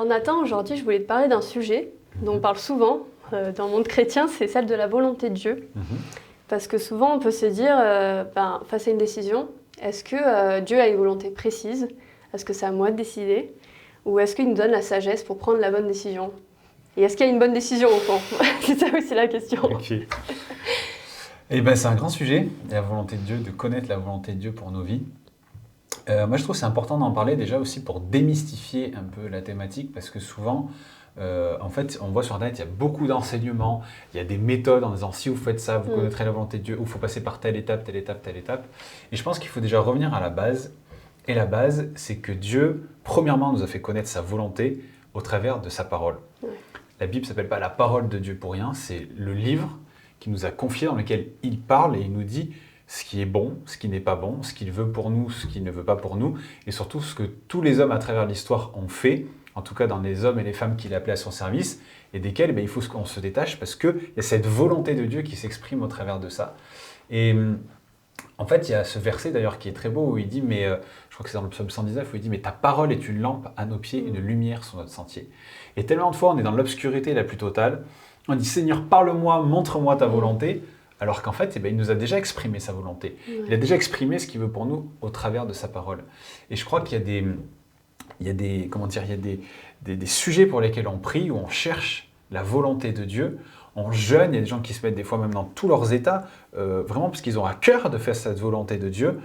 Alors Nathan, aujourd'hui, je voulais te parler d'un sujet dont on parle souvent dans le monde chrétien, c'est celle de la volonté de Dieu. Parce que souvent, on peut se dire, face à une décision, est-ce que Dieu a une volonté précise? Est-ce que c'est à moi de décider? Ou est-ce qu'il nous donne la sagesse pour prendre la bonne décision? Et est-ce qu'il y a une bonne décision au fond? C'est ça aussi la question. Ok. Eh ben, c'est un grand sujet, la volonté de Dieu, de connaître la volonté de Dieu pour nos vies. Moi, je trouve que c'est important d'en parler déjà aussi pour démystifier un peu la thématique, parce que souvent, en fait, on voit sur Internet, il y a beaucoup d'enseignements, il y a des méthodes en disant si vous faites ça, vous connaîtrez la volonté de Dieu, ou il faut passer par telle étape, telle étape, telle étape. Et je pense qu'il faut déjà revenir à la base. Et la base, c'est que Dieu, premièrement, nous a fait connaître sa volonté au travers de sa parole. La Bible ne s'appelle pas la parole de Dieu pour rien, c'est le livre qui nous a confié, dans lequel il parle et il nous dit ce qui est bon, ce qui n'est pas bon, ce qu'il veut pour nous, ce qu'il ne veut pas pour nous, et surtout ce que tous les hommes à travers l'histoire ont fait, en tout cas dans les hommes et les femmes qu'il a appelés à son service, et desquels il faut qu'on se détache parce qu'il y a cette volonté de Dieu qui s'exprime au travers de ça. Et en fait, il y a ce verset d'ailleurs qui est très beau où il dit, je crois que c'est dans le psaume 119, où il dit « Mais ta parole est une lampe à nos pieds, une lumière sur notre sentier. » Et tellement de fois, on est dans l'obscurité la plus totale, on dit « Seigneur, parle-moi, montre-moi ta volonté », alors qu'en fait, il nous a déjà exprimé sa volonté. Il a déjà exprimé ce qu'il veut pour nous au travers de sa parole. Et je crois qu'il y a des sujets pour lesquels on prie, où on cherche la volonté de Dieu. On jeûne, il y a des gens qui se mettent des fois même dans tous leurs états, vraiment parce qu'ils ont à cœur de faire cette volonté de Dieu,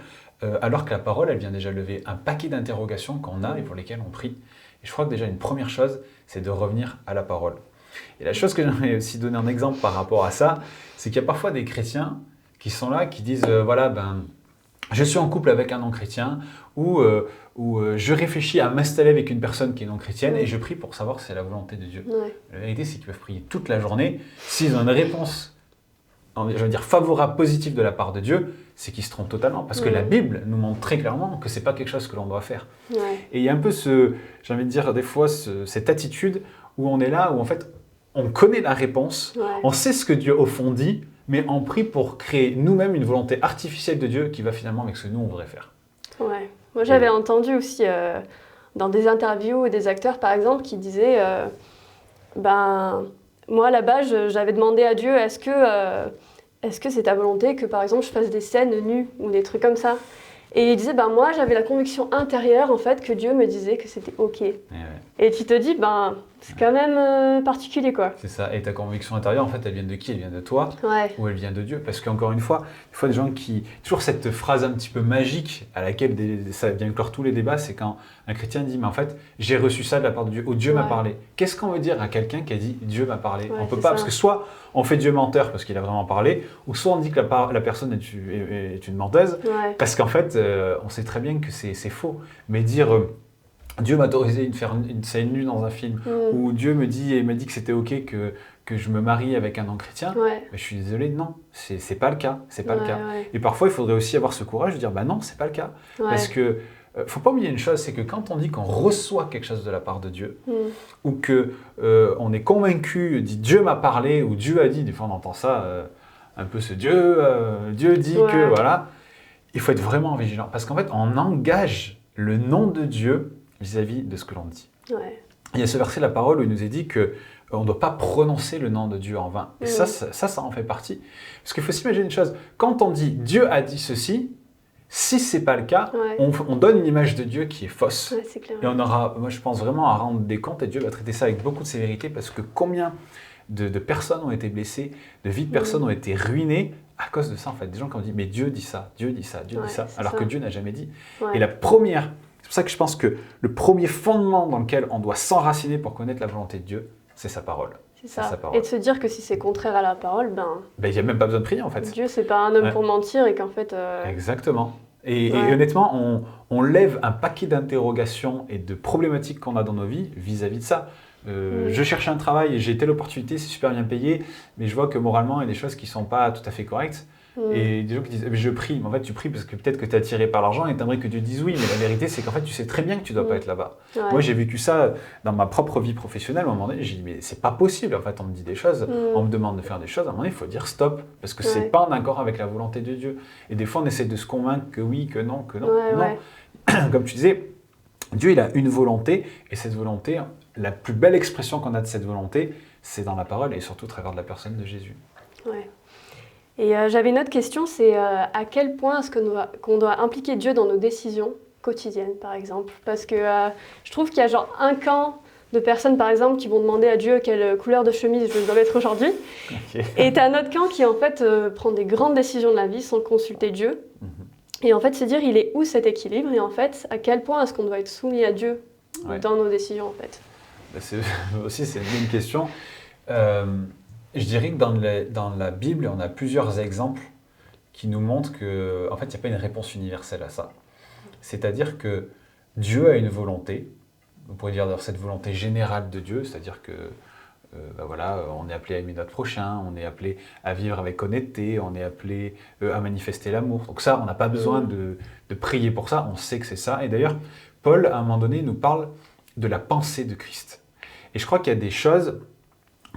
alors que la parole, elle vient déjà lever un paquet d'interrogations qu'on a et pour lesquelles on prie. Et je crois que déjà une première chose, c'est de revenir à la parole. Et la chose que j'aimerais aussi donner un exemple par rapport à ça, c'est qu'il y a parfois des chrétiens qui sont là, qui disent je suis en couple avec un non-chrétien ou je réfléchis à m'installer avec une personne qui est non-chrétienne et je prie pour savoir si c'est la volonté de Dieu. La vérité, c'est qu'ils peuvent prier toute la journée. S'ils ont une réponse, favorable, positive de la part de Dieu, c'est qu'ils se trompent totalement. Parce que la Bible nous montre très clairement que ce n'est pas quelque chose que l'on doit faire. Et il y a un peu des fois, cette attitude où on est là, où en fait, on connaît la réponse, on sait ce que Dieu au fond dit, mais on prie pour créer nous-mêmes une volonté artificielle de Dieu qui va finalement avec ce que nous on voudrait faire. Ouais. Moi j'avais entendu aussi dans des interviews des acteurs par exemple qui disaient moi à la base j'avais demandé à Dieu est-ce que c'est ta volonté que par exemple je fasse des scènes nues ou des trucs comme ça. Et il disait, moi j'avais la conviction intérieure en fait que Dieu me disait que c'était ok. Et tu te dis, c'est quand même particulier quoi. C'est ça, et ta conviction intérieure en fait elle vient de qui? Elle vient de toi ou elle vient de Dieu? Parce qu'encore une fois, des gens qui... Toujours cette phrase un petit peu magique à laquelle ça vient clore tous les débats, c'est quand un chrétien dit, mais en fait j'ai reçu ça de la part de Dieu, ou Dieu m'a parlé. Qu'est-ce qu'on veut dire à quelqu'un qui a dit Dieu m'a parlé? On peut pas, parce que soit on fait Dieu menteur parce qu'il a vraiment parlé, ou soit on dit que la personne est une menteuse, parce qu'en fait on sait très bien que c'est faux. Mais dire Dieu m'a autorisé de faire une scène nue dans un film, ou Dieu m'a dit que c'était ok que je me marie avec un non-chrétien, je suis désolé, non, c'est pas le cas. C'est pas le cas. Et parfois il faudrait aussi avoir ce courage de dire non, c'est pas le cas. Parce que faut pas oublier une chose, c'est que quand on dit qu'on reçoit quelque chose de la part de Dieu, ou que on est convaincu, dit Dieu m'a parlé, ou Dieu a dit, des fois on entend ça, un peu ce Dieu dit que, voilà, il faut être vraiment vigilant. Parce qu'en fait, on engage le nom de Dieu vis-à-vis de ce que l'on dit. Il y a ce verset de la parole où il nous est dit qu'on ne doit pas prononcer le nom de Dieu en vain. Et ça en fait partie. Parce qu'il faut s'imaginer une chose, quand on dit Dieu a dit ceci, si ce n'est pas le cas, on donne une image de Dieu qui est fausse. C'est clair. Et on aura, moi je pense vraiment à rendre des comptes, et Dieu va traiter ça avec beaucoup de sévérité, parce que combien de personnes ont été blessées, de vies de personnes ont été ruinées à cause de ça en fait. Des gens qui ont dit mais Dieu dit ça, Dieu dit ça, Dieu dit ça, alors que Dieu n'a jamais dit. Et c'est pour ça que je pense que le premier fondement dans lequel on doit s'enraciner pour connaître la volonté de Dieu, c'est sa parole. C'est ça. Et de se dire que si c'est contraire à la parole, il n'y a même pas besoin de prier en fait. Dieu, c'est pas un homme pour mentir et qu'en fait... Exactement. Et honnêtement, on lève un paquet d'interrogations et de problématiques qu'on a dans nos vies vis-à-vis de ça. Je cherche un travail et j'ai telle opportunité, c'est super bien payé, mais je vois que moralement, il y a des choses qui ne sont pas tout à fait correctes. Et des gens qui disent je prie, mais en fait tu pries parce que peut-être que tu es attiré par l'argent et tu aimerais que Dieu dise oui, mais la vérité c'est qu'en fait tu sais très bien que tu ne dois pas être là-bas. Moi j'ai vécu ça dans ma propre vie professionnelle. À un moment donné j'ai dit mais c'est pas possible, en fait on me dit des choses, on me demande de faire des choses, à un moment donné il faut dire stop, parce que c'est pas en accord avec la volonté de Dieu. Et des fois on essaie de se convaincre que oui, que non, non. Comme tu disais, Dieu, il a une volonté, et cette volonté, la plus belle expression qu'on a de cette volonté, c'est dans la parole, et surtout au travers de la personne de Jésus. Ouais. Et j'avais une autre question, c'est à quel point est-ce qu'on doit impliquer Dieu dans nos décisions quotidiennes, par exemple? Parce que je trouve qu'il y a genre un camp de personnes, par exemple, qui vont demander à Dieu quelle couleur de chemise je dois mettre aujourd'hui. Okay. Et tu as un autre camp qui, en fait, prend des grandes décisions de la vie sans consulter Dieu. Et en fait, se dire, il est où cet équilibre? Et en fait, à quel point est-ce qu'on doit être soumis à Dieu dans nos décisions, en fait? C'est une bonne question. Je dirais que dans la Bible, on a plusieurs exemples qui nous montrent qu'en fait, il n'y a pas une réponse universelle à ça. C'est-à-dire que Dieu a une volonté, on pourrait dire cette volonté générale de Dieu, c'est-à-dire que on est appelé à aimer notre prochain, on est appelé à vivre avec honnêteté, on est appelé à manifester l'amour. Donc ça, on n'a pas besoin de prier pour ça, on sait que c'est ça. Et d'ailleurs, Paul, à un moment donné, nous parle de la pensée de Christ. Et je crois qu'il y a des choses,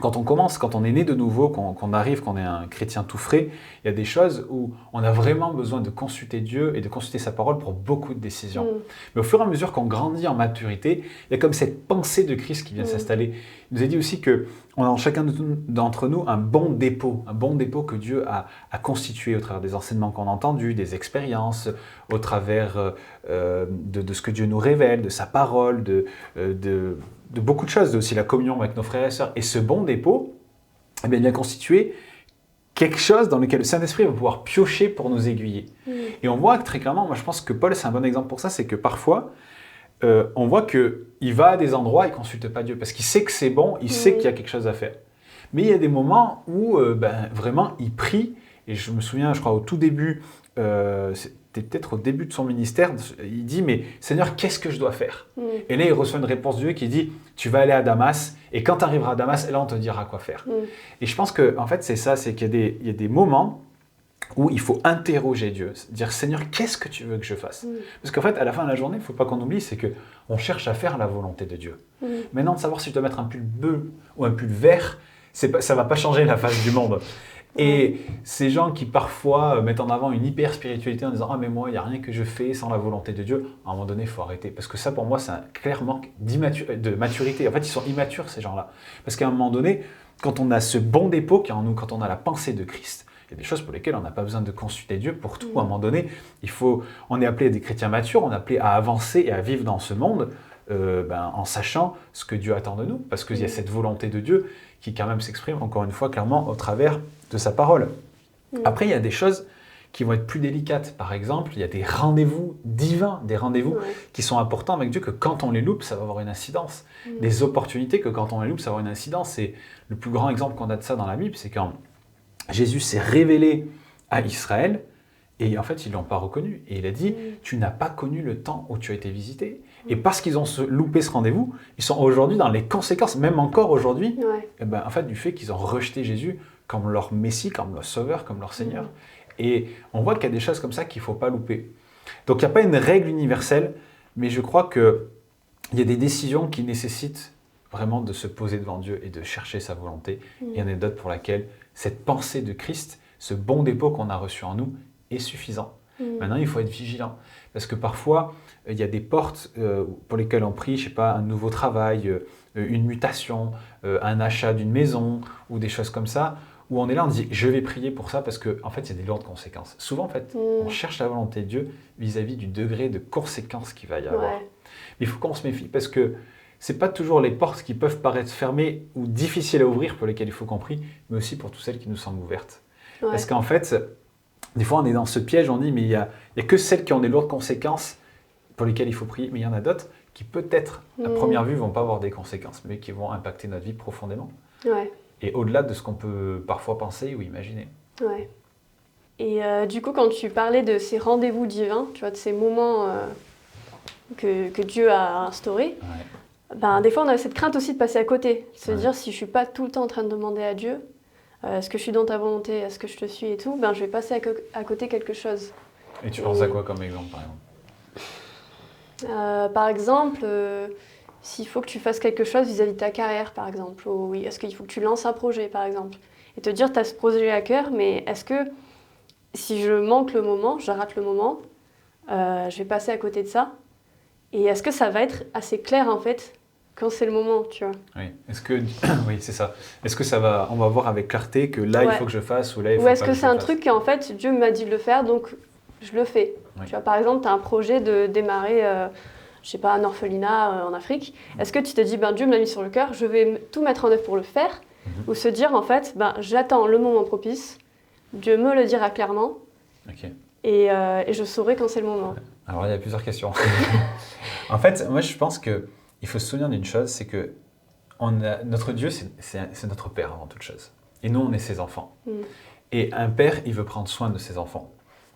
quand on est né de nouveau, qu'on arrive, qu'on est un chrétien tout frais, il y a des choses où on a vraiment besoin de consulter Dieu et de consulter sa parole pour beaucoup de décisions. Mais au fur et à mesure qu'on grandit en maturité, il y a comme cette pensée de Christ qui vient s'installer. Il nous a dit aussi qu'on a en chacun d'entre nous un bon dépôt que Dieu a constitué au travers des enseignements qu'on a entendus, des expériences, au travers de ce que Dieu nous révèle, de sa parole, de beaucoup de choses, aussi la communion avec nos frères et sœurs. Et ce bon dépôt, eh bien, il vient constituer quelque chose dans lequel le Saint-Esprit va pouvoir piocher pour nous aiguiller. Et on voit que très clairement, moi je pense que Paul, c'est un bon exemple pour ça, c'est que parfois, on voit qu'il va à des endroits et il ne consulte pas Dieu, parce qu'il sait que c'est bon, il sait qu'il y a quelque chose à faire. Mais il y a des moments où vraiment il prie, et je me souviens, je crois au tout début, c'était peut-être au début de son ministère, il dit « Mais Seigneur, qu'est-ce que je dois faire ?» Et là, il reçoit une réponse de Dieu qui dit « Tu vas aller à Damas, et quand tu arriveras à Damas, là, on te dira quoi faire. » Et je pense que en fait, c'est ça, c'est qu'il y a des moments où il faut interroger Dieu, dire « Seigneur, qu'est-ce que tu veux que je fasse ?» Parce qu'en fait, à la fin de la journée, il ne faut pas qu'on oublie, c'est qu'on cherche à faire la volonté de Dieu. Maintenant, de savoir si je dois mettre un pull bleu ou un pull vert, ça ne va pas changer la face du monde. Et ces gens qui parfois mettent en avant une hyper spiritualité en disant « Ah mais moi, il n'y a rien que je fais sans la volonté de Dieu », à un moment donné, il faut arrêter. Parce que ça, pour moi, c'est un clair manque de maturité. En fait, ils sont immatures, ces gens-là. Parce qu'à un moment donné, quand on a ce bon dépôt qui est en nous, quand on a la pensée de Christ, il y a des choses pour lesquelles on n'a pas besoin de consulter Dieu pour tout. À un moment donné, on est appelé à des chrétiens matures, on est appelé à avancer et à vivre dans ce monde en sachant ce que Dieu attend de nous. Parce qu'il y a cette volonté de Dieu qui quand même s'exprime, encore une fois, clairement au travers de sa parole. Après, il y a des choses qui vont être plus délicates. Par exemple, il y a des rendez-vous divins, des rendez-vous qui sont importants avec Dieu, que quand on les loupe, ça va avoir une incidence. Des opportunités que quand on les loupe, ça va avoir une incidence. Et le plus grand exemple qu'on a de ça dans la Bible, c'est quand Jésus s'est révélé à Israël, et en fait, ils ne l'ont pas reconnu. Et il a dit, tu n'as pas connu le temps où tu as été visité. Et parce qu'ils ont loupé ce rendez-vous, ils sont aujourd'hui dans les conséquences, même encore aujourd'hui, en fait, du fait qu'ils ont rejeté Jésus comme leur Messie, comme leur Sauveur, comme leur Seigneur. Et on voit qu'il y a des choses comme ça qu'il ne faut pas louper. Donc il n'y a pas une règle universelle, mais je crois qu'il y a des décisions qui nécessitent vraiment de se poser devant Dieu et de chercher sa volonté. Il y en a d'autres pour lesquelles cette pensée de Christ, ce bon dépôt qu'on a reçu en nous, est suffisant. Maintenant, il faut être vigilant. Parce que parfois, il y a des portes pour lesquelles on prie, je ne sais pas, un nouveau travail, une mutation, un achat d'une maison ou des choses comme ça, où on est là, on dit « je vais prier pour ça » parce qu'en fait, il y a des lourdes conséquences. Souvent, en fait, on cherche la volonté de Dieu vis-à-vis du degré de conséquences qu'il va y avoir. Mais il faut qu'on se méfie parce que ce n'est pas toujours les portes qui peuvent paraître fermées ou difficiles à ouvrir pour lesquelles il faut qu'on prie, mais aussi pour toutes celles qui nous semblent ouvertes. Parce qu'en fait, des fois, on est dans ce piège, on dit, mais il y a que celles qui ont des lourdes conséquences pour lesquelles il faut prier, mais il y en a d'autres qui peut-être, à première vue, ne vont pas avoir des conséquences, mais qui vont impacter notre vie profondément. Et au-delà de ce qu'on peut parfois penser ou imaginer. Et du coup, quand tu parlais de ces rendez-vous divins, tu vois, de ces moments que Dieu a instaurés, des fois, on a cette crainte aussi de passer à côté, de se dire, si je ne suis pas tout le temps en train de demander à Dieu, est-ce que je suis dans ta volonté, est-ce que je te suis et tout, je vais passer à côté quelque chose. Et tu penses à quoi comme exemple, par exemple Par exemple, s'il faut que tu fasses quelque chose vis-à-vis de ta carrière, par exemple, ou est-ce qu'il faut que tu lances un projet, par exemple, et te dire, tu as ce projet à cœur, mais est-ce que si je manque le moment, je rate le moment, je vais passer à côté de ça. Et est-ce que ça va être assez clair, en fait, quand c'est le moment, tu vois? Oui. Oui, c'est ça. Est-ce que on va voir avec clarté que là, il Ouais. faut que je fasse ou là, il faut Ou pas est-ce que que c'est je un fasse. truc qu'en fait, Dieu m'a dit de le faire, donc je le fais. Oui. Tu vois, par exemple, tu as un projet de démarrer, je sais pas, un orphelinat en Afrique. Est-ce que tu te dis, ben, Dieu me l'a mis sur le cœur, je vais tout mettre en œuvre pour le faire? Ou se dire, en fait, ben, j'attends le moment propice, Dieu me le dira clairement, Ok. et je saurai quand c'est le moment. Alors, il y a plusieurs questions. En fait, moi, je pense qu'il faut se souvenir d'une chose, c'est que notre Dieu, c'est notre Père avant toute chose. Et nous, on est ses enfants. Et un père, il veut prendre soin de ses enfants.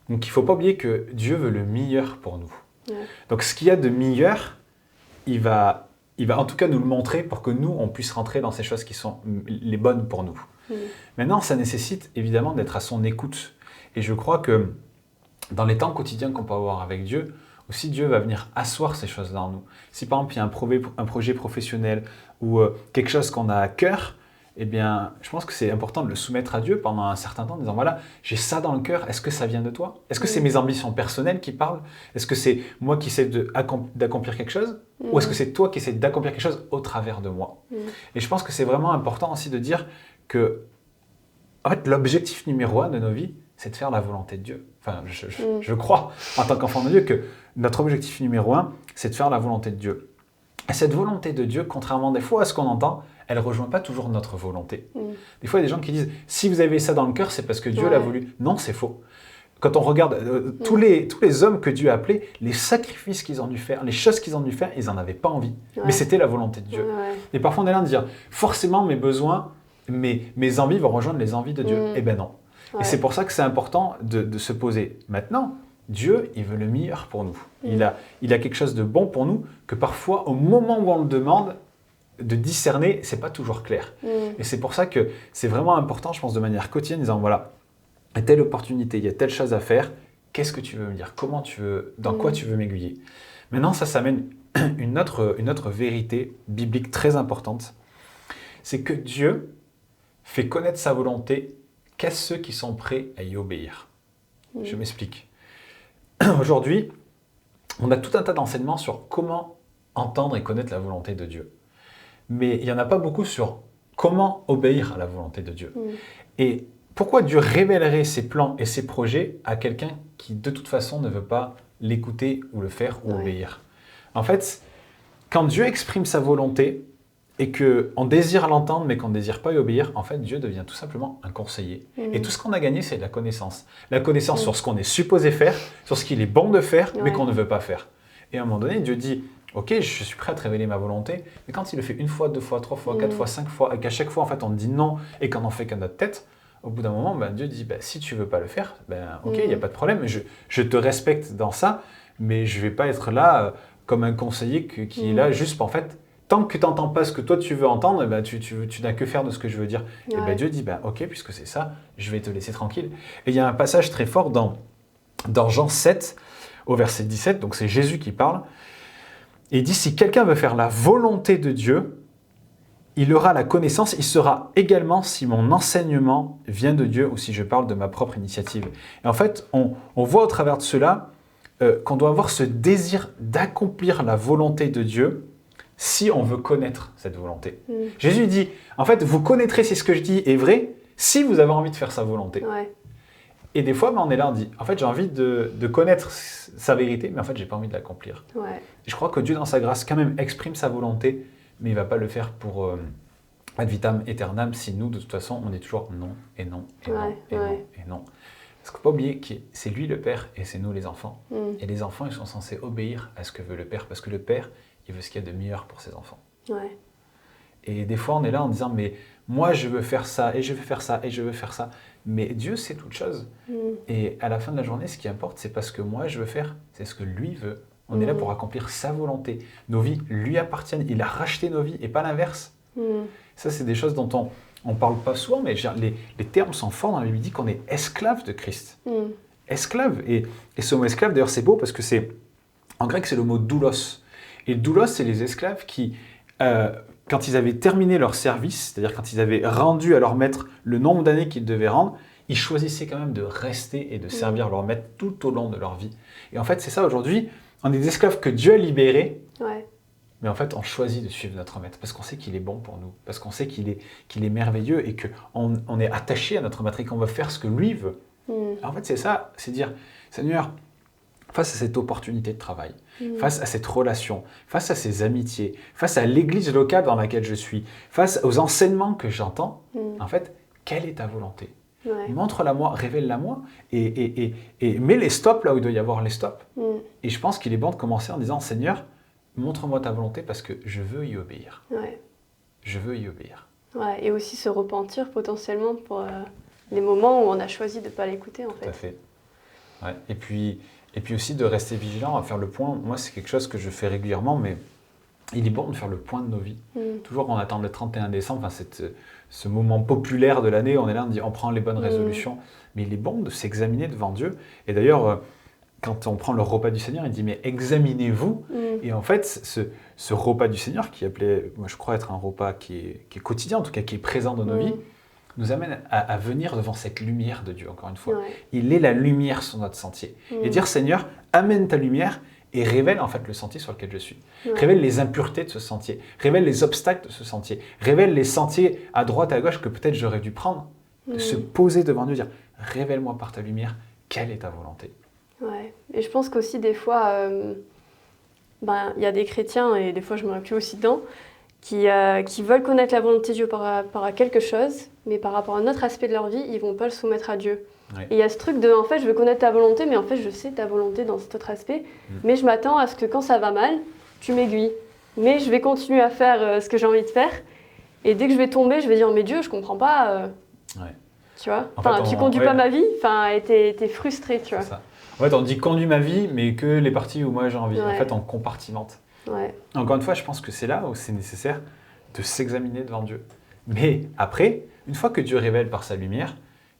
Donc, il ne faut pas oublier que Dieu veut le meilleur pour nous. Ouais. Donc, ce qu'il y a de meilleur, il va en tout cas nous le montrer pour que nous, on puisse rentrer dans ces choses qui sont les bonnes pour nous. Maintenant, ça nécessite évidemment d'être à son écoute. Et je crois que dans les temps quotidiens qu'on peut avoir avec Dieu, aussi Dieu va venir asseoir ces choses-là en nous. Si par exemple, il y a un projet professionnel ou quelque chose qu'on a à cœur, eh bien, je pense que c'est important de le soumettre à Dieu pendant un certain temps, en disant, voilà, j'ai ça dans le cœur, est-ce que ça vient de toi? Est-ce que c'est mes ambitions personnelles qui parlent? Est-ce que c'est moi qui essaie d'accomplir quelque chose? Ou est-ce que c'est toi qui essaies d'accomplir quelque chose au travers de moi? Et je pense que c'est vraiment important aussi de dire que, en fait, l'objectif numéro 1 de nos vies, c'est de faire la volonté de Dieu. Enfin, je crois, en tant qu'enfant de Dieu, que notre objectif numéro 1, c'est de faire la volonté de Dieu. Et cette volonté de Dieu, contrairement des fois à ce qu'on entend, elle ne rejoint pas toujours notre volonté. Des fois, il y a des gens qui disent « si vous avez ça dans le cœur, c'est parce que Dieu l'a voulu ». Non, c'est faux. Quand on regarde tous les hommes que Dieu a appelés, les sacrifices qu'ils ont dû faire, les choses qu'ils ont dû faire, ils n'en avaient pas envie. Mais c'était la volonté de Dieu. Et parfois, on est là de dire « forcément, mes besoins, mes envies vont rejoindre les envies de Dieu ». Eh bien non. Et c'est pour ça que c'est important de se poser. Maintenant, Dieu, il veut le meilleur pour nous. Il a quelque chose de bon pour nous que parfois, au moment où on le demande, de discerner, c'est pas toujours clair. Et c'est pour ça que c'est vraiment important, je pense, de manière quotidienne, en disant, voilà, il y a telle opportunité, il y a telle chose à faire, qu'est-ce que tu veux me dire? Comment tu veux, dans quoi tu veux m'aiguiller? Maintenant, ça mène une autre vérité biblique très importante, c'est que Dieu fait connaître sa volonté qu'à ceux qui sont prêts à y obéir. Je m'explique. Aujourd'hui, on a tout un tas d'enseignements sur comment entendre et connaître la volonté de Dieu. Mais il n'y en a pas beaucoup sur comment obéir à la volonté de Dieu. Et pourquoi Dieu révélerait ses plans et ses projets à quelqu'un qui, de toute façon, ne veut pas l'écouter ou le faire ou obéir? En fait, quand Dieu exprime sa volonté et qu'on désire l'entendre mais qu'on ne désire pas y obéir, en fait, Dieu devient tout simplement un conseiller. Et tout ce qu'on a gagné, c'est de la connaissance. La connaissance sur ce qu'on est supposé faire, sur ce qu'il est bon de faire, mais qu'on ne veut pas faire. Et à un moment donné, Dieu dit, ok, je suis prêt à te révéler ma volonté, mais quand il le fait une fois, deux fois, trois fois, quatre fois, cinq fois, et qu'à chaque fois, en fait, on dit non et qu'on n'en fait qu'à notre tête, au bout d'un moment, Dieu dit, si tu ne veux pas le faire, ok, il n'y a pas de problème, je te respecte dans ça, mais je ne vais pas être là comme un conseiller qui est là juste pour, en fait, tant que tu n'entends pas ce que toi tu veux entendre, tu n'as que faire de ce que je veux dire. Et Dieu dit, ok, puisque c'est ça, je vais te laisser tranquille. Et il y a un passage très fort dans Jean 7, au verset 17, donc c'est Jésus qui parle, et il dit, si quelqu'un veut faire la volonté de Dieu, il aura la connaissance, il saura également si mon enseignement vient de Dieu ou si je parle de ma propre initiative. Et en fait, on voit au travers de cela qu'on doit avoir ce désir d'accomplir la volonté de Dieu si on veut connaître cette volonté. Jésus dit, en fait, vous connaîtrez si ce que je dis est vrai, si vous avez envie de faire sa volonté. Et des fois, on est là, on dit, en fait, j'ai envie de connaître sa vérité, mais en fait, j'ai pas envie de l'accomplir. Et je crois que Dieu, dans sa grâce, quand même, exprime sa volonté, mais il ne va pas le faire pour ad vitam aeternam, si nous, de toute façon, on est toujours non, et non, et non, et non, et non. Parce qu'il ne faut pas oublier que c'est lui le Père, et c'est nous les enfants. Et les enfants, ils sont censés obéir à ce que veut le Père, parce que le Père, il veut ce qu'il y a de meilleur pour ses enfants. Et des fois, on est là en disant, mais moi, je veux faire ça, et je veux faire ça, et je veux faire ça. Mais Dieu, c'est toute chose. Et à la fin de la journée, ce qui importe, c'est pas ce que moi, je veux faire, c'est ce que lui veut. On est là pour accomplir sa volonté. Nos vies lui appartiennent. Il a racheté nos vies, et pas l'inverse. Ça, c'est des choses dont on ne parle pas souvent, mais les termes sont forts dans la Bible. Il dit qu'on est esclave de Christ. Esclave. Et ce mot esclave, d'ailleurs, c'est beau parce que en grec, c'est le mot doulos. Et doulos, c'est les esclaves qui, quand ils avaient terminé leur service, c'est-à-dire quand ils avaient rendu à leur maître le nombre d'années qu'ils devaient rendre, ils choisissaient quand même de rester et de servir leur maître tout au long de leur vie. Et en fait, c'est ça aujourd'hui. On est des esclaves que Dieu a libérés, Ouais. mais en fait, on choisit de suivre notre maître parce qu'on sait qu'il est bon pour nous, parce qu'on sait qu'il est merveilleux et qu'on est attaché à notre maître et qu'on veut faire ce que lui veut. En fait, c'est ça, c'est dire, Seigneur, face à cette opportunité de travail, face à cette relation, face à ces amitiés, face à l'église locale dans laquelle je suis, face aux enseignements que j'entends, en fait, quelle est ta volonté? Ouais. Montre-la-moi, révèle-la-moi et mets les stops là où il doit y avoir les stops. Et je pense qu'il est bon de commencer en disant, Seigneur, montre-moi ta volonté parce que je veux y obéir. Ouais. Je veux y obéir. Ouais. Et aussi se repentir potentiellement pour les moments où on a choisi de ne pas l'écouter en Tout à fait. fait. Ouais. Et puis aussi de rester vigilant à faire le point. Moi, c'est quelque chose que je fais régulièrement, mais il est bon de faire le point de nos vies. Toujours on attend le 31 décembre, enfin, ce moment populaire de l'année, on est là, on dit on prend les bonnes résolutions. Mais il est bon de s'examiner devant Dieu. Et d'ailleurs, quand on prend le repas du Seigneur, il dit mais examinez-vous. Et en fait, ce repas du Seigneur, qui appelait, moi je crois être un repas qui est quotidien, en tout cas qui est présent dans nos vies, nous amène à venir devant cette lumière de Dieu, encore une fois. Ouais. Il est la lumière sur notre sentier. Et dire, Seigneur, amène ta lumière et révèle en fait le sentier sur lequel je suis. Révèle les impuretés de ce sentier. Révèle les obstacles de ce sentier. Révèle les sentiers à droite, à gauche que peut-être j'aurais dû prendre. De se poser devant Dieu, dire, révèle-moi par ta lumière, quelle est ta volonté. Ouais. Et je pense qu'aussi des fois, il y a des chrétiens, et des fois je me inclus aussi dedans, qui veulent connaître la volonté de Dieu par rapport à quelque chose, mais par rapport à un autre aspect de leur vie, ils ne vont pas le soumettre à Dieu. Ouais. Et il y a ce truc de, en fait, je veux connaître ta volonté, mais en fait, je sais ta volonté dans cet autre aspect, mais je m'attends à ce que quand ça va mal, tu m'aiguilles. Mais je vais continuer à faire ce que j'ai envie de faire, et dès que je vais tomber, je vais dire, mais Dieu, je comprends pas, Ouais. tu vois. En fait, Enfin, tu conduis pas ma vie, enfin, et t'es frustré, tu vois. C'est ça. En fait, on dit conduis ma vie, mais que les parties où moi j'ai envie. Ouais. En fait, on compartimente. Ouais. Encore une fois, je pense que c'est là où c'est nécessaire de s'examiner devant Dieu. Mais après, une fois que Dieu révèle par sa lumière,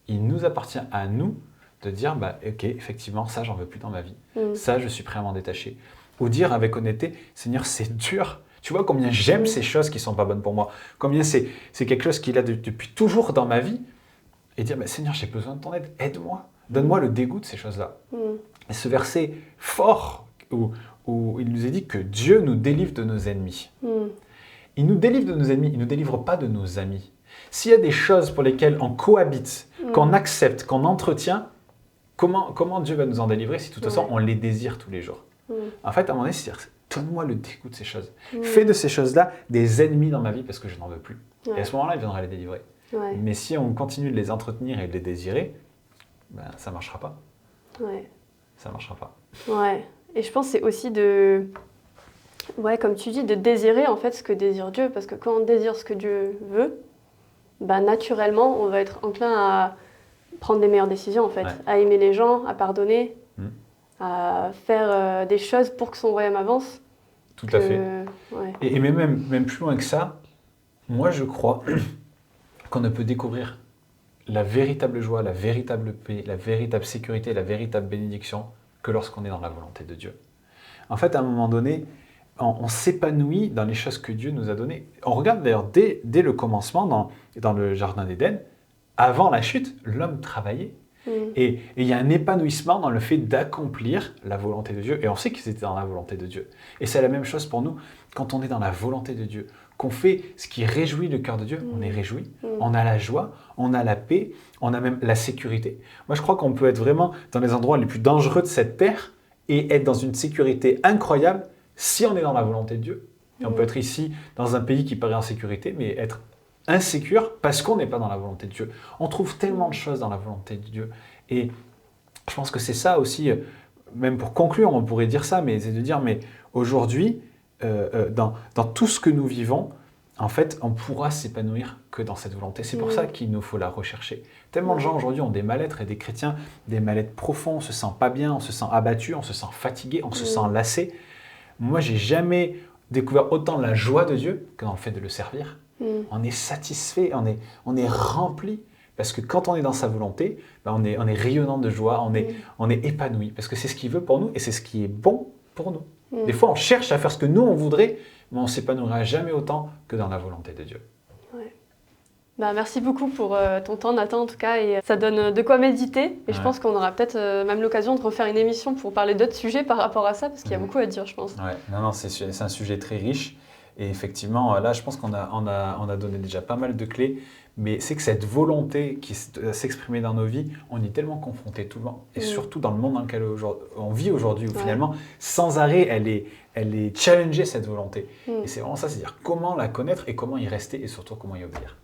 il nous appartient à nous de dire, bah, ok, effectivement, ça, j'en veux plus dans ma vie. Ça, je suis prêt à m'en détacher. Ou dire avec honnêteté, Seigneur, c'est dur. Tu vois combien j'aime ces choses qui ne sont pas bonnes pour moi. Combien c'est quelque chose qu'il a depuis toujours dans ma vie. Et dire, bah, Seigneur, j'ai besoin de ton aide. Aide-moi. Donne-moi le dégoût de ces choses-là. Et ce verset fort où il nous est dit que Dieu nous délivre de nos ennemis. Il nous délivre de nos ennemis, il ne nous délivre pas de nos amis. S'il y a des choses pour lesquelles on cohabite, qu'on accepte, qu'on entretient, comment Dieu va nous en délivrer si de toute façon on les désire tous les jours? En fait, à un moment donné, c'est dire, donne-moi le dégoût de ces choses. Fais de ces choses-là des ennemis dans ma vie parce que je n'en veux plus. Et à ce moment-là, il viendra les délivrer. Ouais. Mais si on continue de les entretenir et de les désirer, ben, ça ne marchera pas. Ouais. Ça ne marchera pas. Ouais. Et je pense que c'est aussi de... Ouais, comme tu dis, de désirer en fait ce que désire Dieu. Parce que quand on désire ce que Dieu veut, bah, naturellement, on va être enclin à prendre des meilleures décisions en fait. Ouais. À aimer les gens, à pardonner, à faire des choses pour que son royaume avance. Tout à fait. Ouais. Et même plus loin que ça, moi je crois qu'on ne peut découvrir la véritable joie, la véritable paix, la véritable sécurité, la véritable bénédiction que lorsqu'on est dans la volonté de Dieu. En fait, à un moment donné, on s'épanouit dans les choses que Dieu nous a données. On regarde d'ailleurs dès le commencement, dans le Jardin d'Éden, avant la chute, l'homme travaillait. Et il y a un épanouissement dans le fait d'accomplir la volonté de Dieu. Et on sait qu'ils étaient dans la volonté de Dieu. Et c'est la même chose pour nous. Quand on est dans la volonté de Dieu, qu'on fait ce qui réjouit le cœur de Dieu, on est réjoui. On a la joie, on a la paix, on a même la sécurité. Moi, je crois qu'on peut être vraiment dans les endroits les plus dangereux de cette terre et être dans une sécurité incroyable si on est dans la volonté de Dieu. Et on peut être ici, dans un pays qui paraît en sécurité, mais être insécure parce qu'on n'est pas dans la volonté de Dieu. On trouve tellement de choses dans la volonté de Dieu. Et je pense que c'est ça aussi, même pour conclure, on pourrait dire ça, mais c'est de dire, mais aujourd'hui, dans tout ce que nous vivons, en fait, on pourra s'épanouir que dans cette volonté. C'est pour ça qu'il nous faut la rechercher. Tellement de gens aujourd'hui ont des mal-être, et des chrétiens, des mal-être profonds, on se sent pas bien, on se sent abattu, on se sent fatigué, on se sent lassé. Moi, j'ai jamais découvert autant la joie de Dieu que dans le fait de le servir. On est satisfait, on est rempli. Parce que quand on est dans sa volonté, ben on est rayonnant de joie, on est épanoui. Parce que c'est ce qu'il veut pour nous et c'est ce qui est bon pour nous. Des fois, on cherche à faire ce que nous, on voudrait, mais on ne s'épanouira jamais autant que dans la volonté de Dieu. Ouais. Bah, merci beaucoup pour ton temps, Nathan, en tout cas, et ça donne de quoi méditer. Et je pense qu'on aura peut-être même l'occasion de refaire une émission pour parler d'autres sujets par rapport à ça, parce qu'il y a beaucoup à dire, je pense. Ouais, non, c'est un sujet très riche. Et effectivement, là, je pense qu'on a donné déjà pas mal de clés. Mais c'est que cette volonté qui s'exprimer dans nos vies, on y est tellement confronté tout le temps. Et surtout dans le monde dans lequel on vit aujourd'hui, où finalement, sans arrêt, elle est challengée, cette volonté. Et c'est vraiment ça, c'est-à-dire comment la connaître et comment y rester et surtout comment y obéir.